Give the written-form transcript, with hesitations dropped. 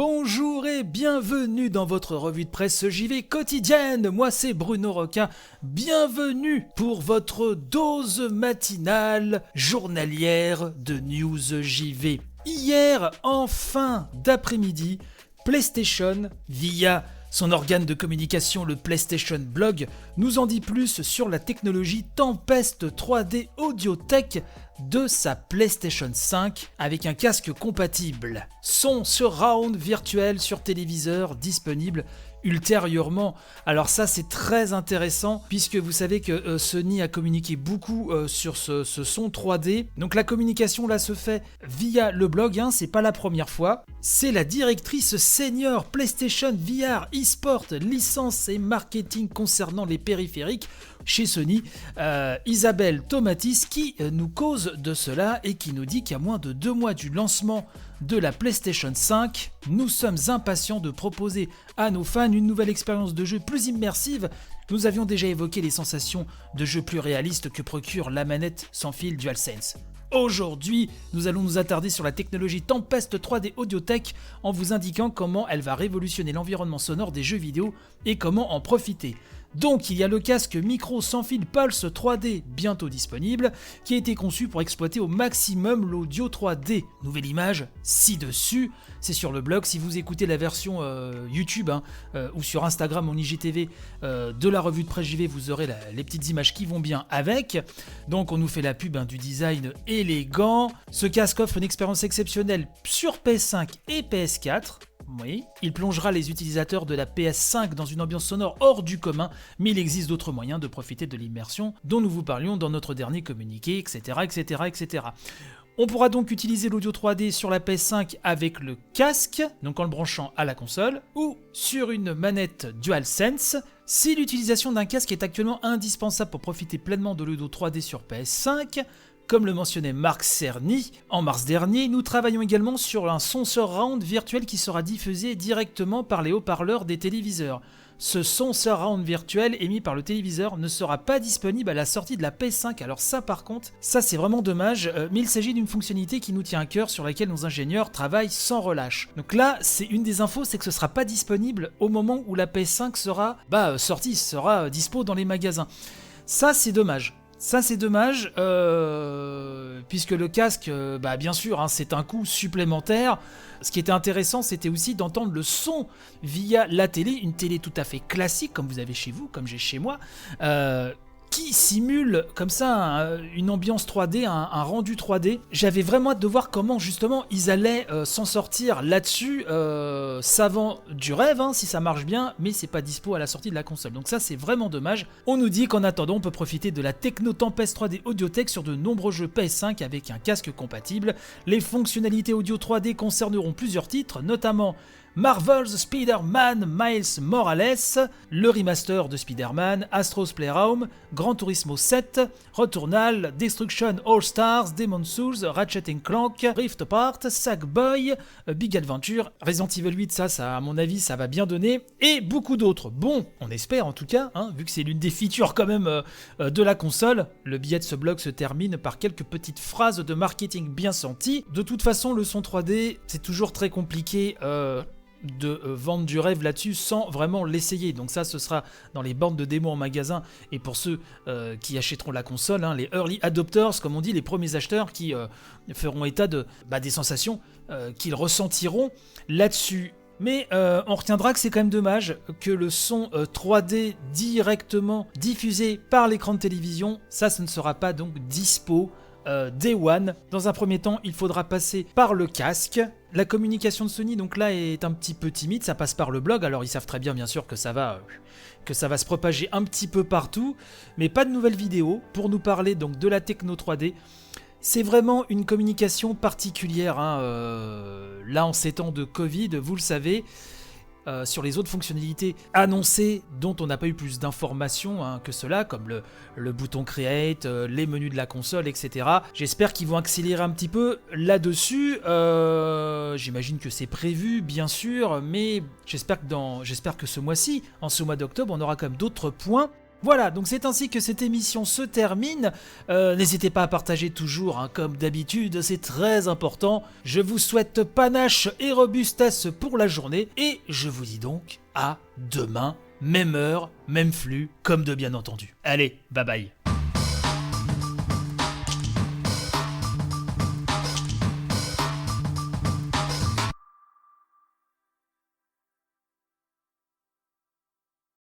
Bonjour et bienvenue dans votre revue de presse JV quotidienne. Moi c'est Bruno Roquin. Bienvenue pour votre dose matinale journalière de news JV. Hier, en fin d'après-midi, PlayStation, via son organe de communication, le PlayStation Blog, nous en dit plus sur la technologie Tempest 3D Audio-Tech de sa PlayStation 5 avec un casque compatible. Son surround virtuel sur téléviseur disponible ultérieurement. Alors ça c'est très intéressant puisque vous savez que Sony a communiqué beaucoup sur ce son 3D. Donc la communication là se fait via le blog, c'est pas la première fois. C'est la directrice senior PlayStation VR eSport, licence et marketing concernant les périphériques chez Sony, Isabelle Tomatis, qui nous cause de cela et qui nous dit qu'à moins de 2 mois du lancement de la PlayStation 5, nous sommes impatients de proposer à nos fans une nouvelle expérience de jeu plus immersive. Nous avions déjà évoqué les sensations de jeu plus réalistes que procure la manette sans fil DualSense. Aujourd'hui, nous allons nous attarder sur la technologie Tempest 3D Audio-Tech en vous indiquant comment elle va révolutionner l'environnement sonore des jeux vidéo et comment en profiter. Donc il y a le casque micro sans fil Pulse 3D bientôt disponible qui a été conçu pour exploiter au maximum l'audio 3D. Nouvelle image ci-dessus, c'est sur le blog. Si vous écoutez la version YouTube ou sur Instagram en IGTV de la revue de presse JV, vous aurez les petites images qui vont bien avec. Donc on nous fait la pub du design élégant. Ce casque offre une expérience exceptionnelle sur PS5 et PS4. Oui, il plongera les utilisateurs de la PS5 dans une ambiance sonore hors du commun, mais il existe d'autres moyens de profiter de l'immersion dont nous vous parlions dans notre dernier communiqué, etc. etc. On pourra donc utiliser l'audio 3D sur la PS5 avec le casque, donc en le branchant à la console, ou sur une manette DualSense. Si l'utilisation d'un casque est actuellement indispensable pour profiter pleinement de l'audio 3D sur PS5, comme le mentionnait Marc Cerny, en mars dernier, nous travaillons également sur un son surround virtuel qui sera diffusé directement par les haut-parleurs des téléviseurs. Ce son surround virtuel émis par le téléviseur ne sera pas disponible à la sortie de la PS5, alors ça par contre, ça c'est vraiment dommage, mais il s'agit d'une fonctionnalité qui nous tient à cœur, sur laquelle nos ingénieurs travaillent sans relâche. Donc là, c'est une des infos, c'est que ce sera pas disponible au moment où la PS5 sera sortie, sera dispo dans les magasins. Ça c'est dommage. Ça c'est dommage, puisque le casque, bien sûr, c'est un coût supplémentaire. Ce qui était intéressant, c'était aussi d'entendre le son via la télé, une télé tout à fait classique, comme vous avez chez vous, comme j'ai chez moi, qui simule comme ça une ambiance 3D, un rendu 3D. J'avais vraiment hâte de voir comment justement ils allaient s'en sortir là-dessus, savant du rêve, si ça marche bien, mais c'est pas dispo à la sortie de la console. Donc ça c'est vraiment dommage. On nous dit qu'en attendant on peut profiter de la Techno Tempest 3D Audio-Tech sur de nombreux jeux PS5 avec un casque compatible. Les fonctionnalités audio 3D concerneront plusieurs titres, notamment Marvel's Spider-Man Miles Morales, le remaster de Spider-Man, Astro's Playroom, Gran Turismo 7, Returnal, Destruction All Stars, Demon's Souls, Ratchet & Clank, Rift Apart, Sackboy, Big Adventure, Resident Evil 8, ça à mon avis ça va bien donner, et beaucoup d'autres. Bon, on espère en tout cas, vu que c'est l'une des features quand même de la console. Le billet de ce blog se termine par quelques petites phrases de marketing bien senties. De toute façon, le son 3D, c'est toujours très compliqué de vendre du rêve là-dessus sans vraiment l'essayer. Donc ça, ce sera dans les bandes de démos en magasin, et pour ceux qui achèteront la console, les early adopters, comme on dit, les premiers acheteurs qui feront état des sensations qu'ils ressentiront là-dessus. Mais on retiendra que c'est quand même dommage que le son 3D directement diffusé par l'écran de télévision, ça ne sera pas donc dispo Day One. Dans un premier temps, il faudra passer par le casque. La communication de Sony donc là est un petit peu timide, ça passe par le blog, alors ils savent très bien sûr que ça va se propager un petit peu partout, mais pas de nouvelles vidéos pour nous parler donc de la techno 3D. C'est vraiment une communication particulière, là en ces temps de Covid, vous le savez. Sur les autres fonctionnalités annoncées dont on n'a pas eu plus d'informations que cela, comme le bouton Create, les menus de la console, etc. J'espère qu'ils vont accélérer un petit peu là-dessus. J'imagine que c'est prévu, bien sûr, mais j'espère que ce mois-ci, en ce mois d'octobre, on aura quand même d'autres points Voilà, donc c'est ainsi que cette émission se termine. N'hésitez pas à partager toujours, hein, comme d'habitude, c'est très important. Je vous souhaite panache et robustesse pour la journée, et je vous dis donc à demain, même heure, même flux, comme de bien entendu. Allez, bye bye.